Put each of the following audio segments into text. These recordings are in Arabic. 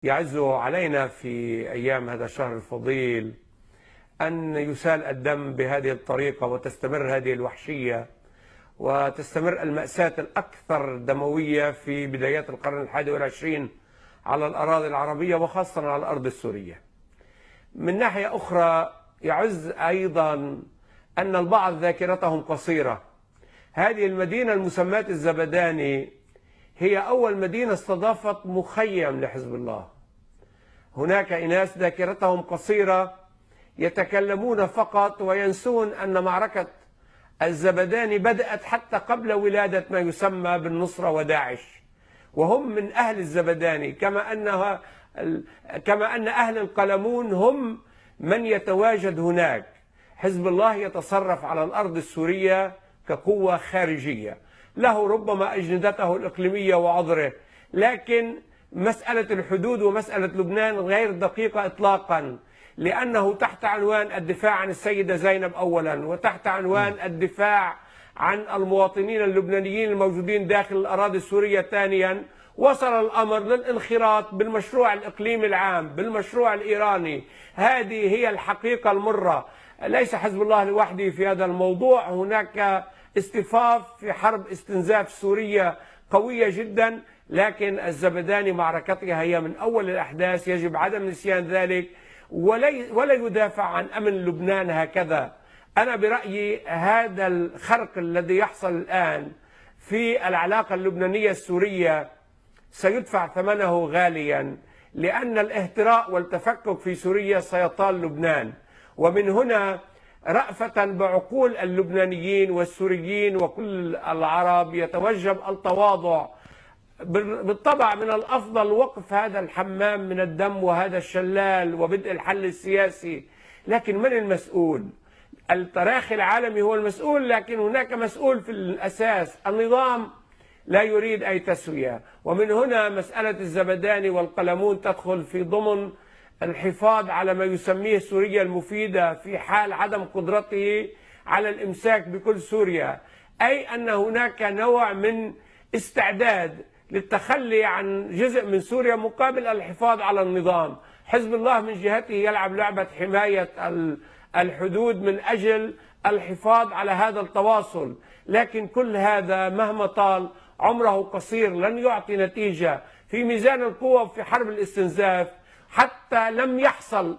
يعز علينا في أيام هذا الشهر الفضيل أن يسال الدم بهذه الطريقة وتستمر هذه الوحشية وتستمر المأساة الأكثر دموية في بدايات القرن ال21 على الأراضي العربية وخاصة على الأرض السورية. من ناحية أخرى يعز أيضا أن البعض ذاكرتهم قصيرة. هذه المدينة المسماة الزبداني هي أول مدينة استضافت مخيم لحزب الله. هناك إناس ذاكرتهم قصيرة يتكلمون فقط وينسون أن معركة الزبداني بدأت حتى قبل ولادة ما يسمى بالنصرة وداعش، وهم من أهل الزبداني، كما أن أهل القلمون هم من يتواجد هناك. حزب الله يتصرف على الأرض السورية كقوة خارجية، له ربما أجندته الإقليمية وعذره، لكن مسألة الحدود ومسألة لبنان غير دقيقة إطلاقا، لأنه تحت عنوان الدفاع عن السيدة زينب أولا، وتحت عنوان الدفاع عن المواطنين اللبنانيين الموجودين داخل الأراضي السورية ثانيا، وصل الأمر للانخراط بالمشروع الإقليمي العام، بالمشروع الإيراني. هذه هي الحقيقة المرة. ليس حزب الله لوحده في هذا الموضوع، هناك اصطفاف في حرب استنزاف سورية قوية جدا، لكن الزبداني معركتها هي من أول الأحداث، يجب عدم نسيان ذلك، ولا يدافع عن أمن لبنان هكذا. أنا برأيي هذا الخرق الذي يحصل الآن في العلاقة اللبنانية السورية سيدفع ثمنه غاليا، لأن الاهتراء والتفكك في سوريا سيطال لبنان. ومن هنا رأفة بعقول اللبنانيين والسوريين وكل العرب يتوجب التواضع. بالطبع من الأفضل وقف هذا الحمام من الدم وهذا الشلال وبدء الحل السياسي، لكن من المسؤول؟ التراخي العالمي هو المسؤول، لكن هناك مسؤول في الأساس. النظام لا يريد أي تسوية، ومن هنا مسألة الزبداني والقلمون تدخل في ضمن الحفاظ على ما يسميه سوريا المفيدة في حال عدم قدرته على الإمساك بكل سوريا، أي أن هناك نوع من استعداد للتخلي عن جزء من سوريا مقابل الحفاظ على النظام. حزب الله من جهته يلعب لعبة حماية الحدود من أجل الحفاظ على هذا التواصل، لكن كل هذا مهما طال عمره قصير، لن يعطي نتيجة في ميزان القوة في حرب الاستنزاف. حتى لم يحصل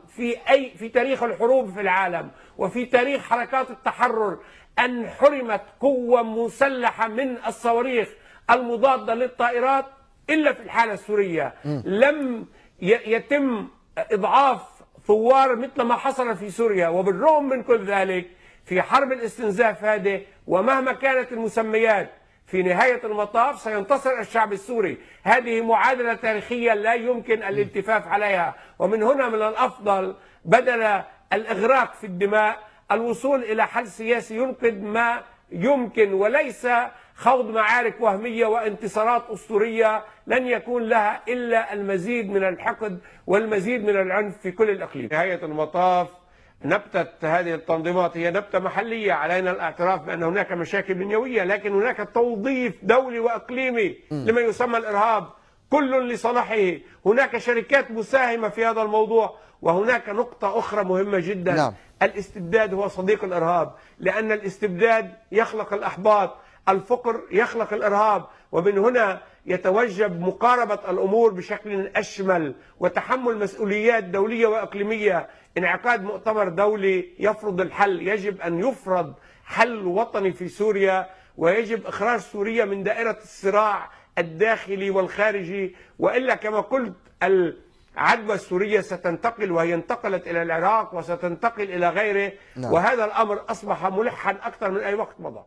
في تاريخ الحروب في العالم وفي تاريخ حركات التحرر أن حرمت قوة مسلحة من الصواريخ المضادة للطائرات إلا في الحالة السورية. لم يتم إضعاف ثوار مثل ما حصل في سوريا، وبالرغم من كل ذلك في حرب الاستنزاف هذه ومهما كانت المسميات في نهاية المطاف سينتصر الشعب السوري. هذه معادلة تاريخية لا يمكن الالتفاف عليها، ومن هنا من الأفضل بدل الإغراق في الدماء الوصول إلى حل سياسي ينقذ ما يمكن، وليس خوض معارك وهمية وانتصارات أسطورية لن يكون لها إلا المزيد من الحقد والمزيد من العنف في كل الإقليم. نهاية المطاف نبتة هذه التنظيمات هي نبتة محلية، علينا الاعتراف بأن هناك مشاكل بنيوية، لكن هناك توظيف دولي وإقليمي لما يسمى الإرهاب كل لصالحه. هناك شركات مساهمة في هذا الموضوع. وهناك نقطة أخرى مهمة جدا، نعم. الاستبداد هو صديق الإرهاب، لأن الاستبداد يخلق الأحباط، الفقر يخلق الإرهاب. ومن هنا يتوجب مقاربة الأمور بشكل أشمل وتحمل مسؤوليات دولية وإقليمية. انعقاد مؤتمر دولي يفرض الحل، يجب أن يفرض حل وطني في سوريا، ويجب إخراج سوريا من دائرة الصراع الداخلي والخارجي، وإلا كما قلت العدوى السورية ستنتقل، وهي انتقلت إلى العراق وستنتقل إلى غيره. وهذا الأمر أصبح ملحا أكثر من أي وقت مضى.